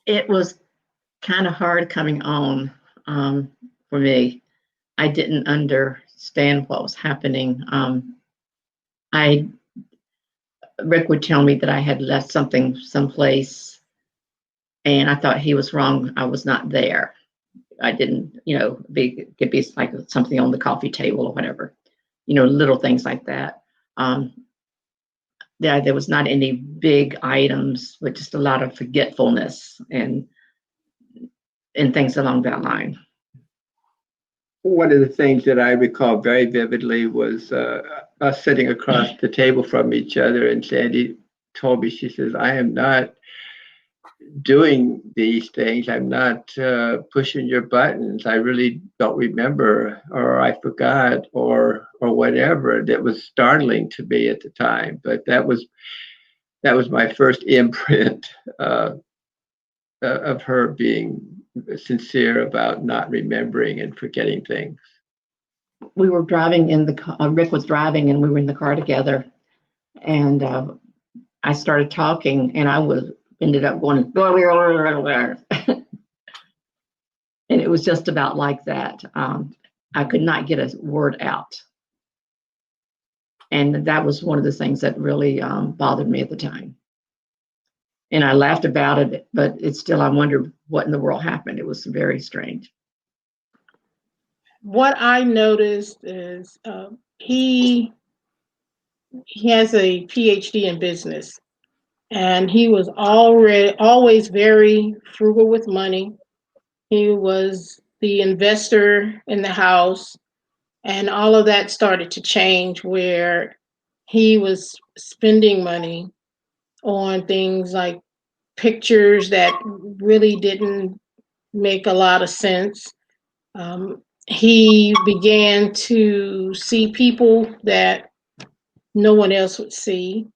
It was kind of hard coming on for me. I didn't understand what was happening. Rick would tell me that I had left something someplace, and I thought he was wrong. I was not there. I didn't, it could be like something on the coffee table or whatever, little things like that. There was not any big items, but just a lot of forgetfulness and things along that line. One of the things that I recall very vividly was us sitting across the table from each other, and Sandy told me, she says, I am not doing these things. I'm not pushing your buttons. I really don't remember, or I forgot, or whatever. That was startling to me at the time, but that was my first imprint of her being sincere about not remembering and forgetting things. We were driving in the car. Rick was driving, and we were in the car together. And I started talking, and ended up going, and it was just about like that. I could not get a word out. And that was one of the things that really bothered me at the time. And I laughed about it, but it's still, I wondered what in the world happened. It was very strange. What I noticed is he has a PhD in business, and he was always very frugal with money. He was the investor in the house, and all of that started to change where he was spending money on things like pictures that really didn't make a lot of sense. He began to see people that no one else would see.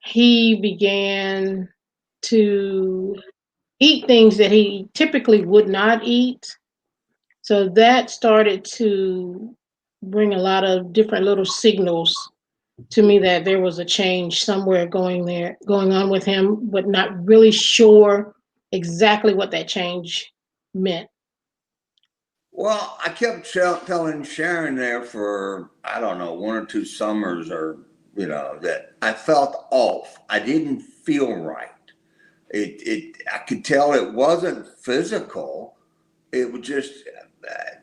He began to eat things that he typically would not eat. So that started to bring a lot of different little signals to me that there was a change somewhere going on with him, but not really sure exactly what that change meant. Well, I kept telling Sharon there for, I don't know, 1 or 2 summers, or, that I felt off. I didn't feel right. I could tell it wasn't physical. It was just,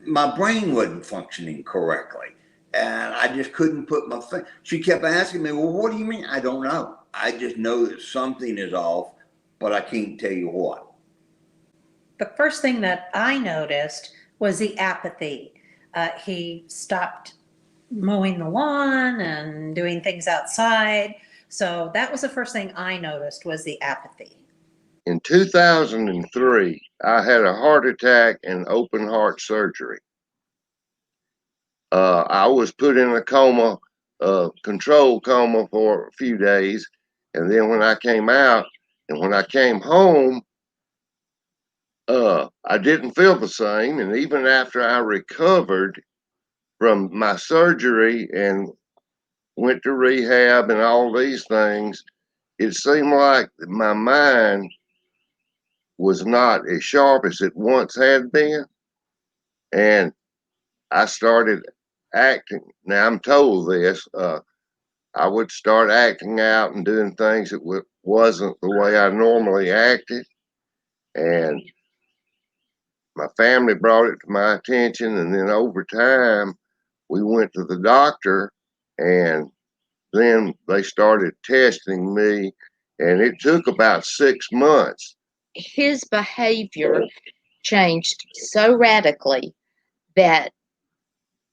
my brain wasn't functioning correctly. And I just couldn't put my finger. She kept asking me, well, what do you mean? I don't know. I just know that something is off, but I can't tell you what. The first thing that I noticed was the apathy. He stopped mowing the lawn and doing things outside. So that was the first thing I noticed, was the apathy. In 2003, I had a heart attack and open heart surgery. I was put in a coma, controlled coma, for a few days. And then when I came out and when I came home, I didn't feel the same. And even after I recovered from my surgery and went to rehab and all these things, it seemed like my mind was not as sharp as it once had been. And I started acting. Now, I'm told this, I would start acting out and doing things that wasn't the way I normally acted. And my family brought it to my attention. And then over time, we went to the doctor, and then they started testing me. And it took about 6 months. His behavior changed so radically that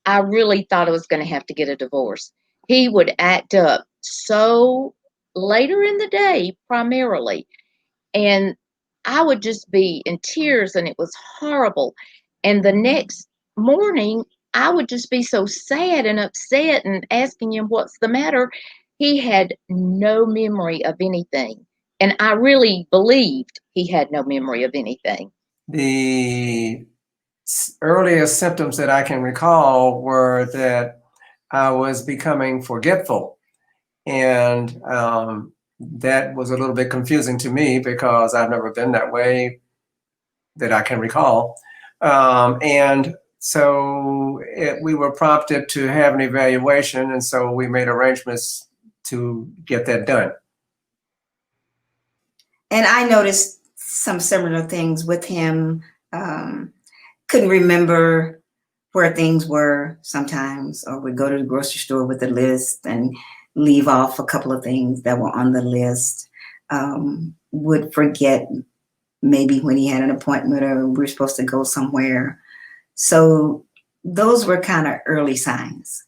I really thought I was going to have to get a divorce. He would act up so later in the day, primarily, and I would just be in tears, and it was horrible. And the next morning, I would just be so sad and upset and asking him what's the matter. He had no memory of anything. And I really believed he had no memory of anything. The earliest symptoms that I can recall were that I was becoming forgetful. And that was a little bit confusing to me because I've never been that way that I can recall. And so we were prompted to have an evaluation, and so we made arrangements to get that done. And I noticed some similar things with him. Couldn't remember where things were sometimes, or would go to the grocery store with a list and leave off a couple of things that were on the list. Would forget maybe when he had an appointment or we were supposed to go somewhere. So those were kind of early signs.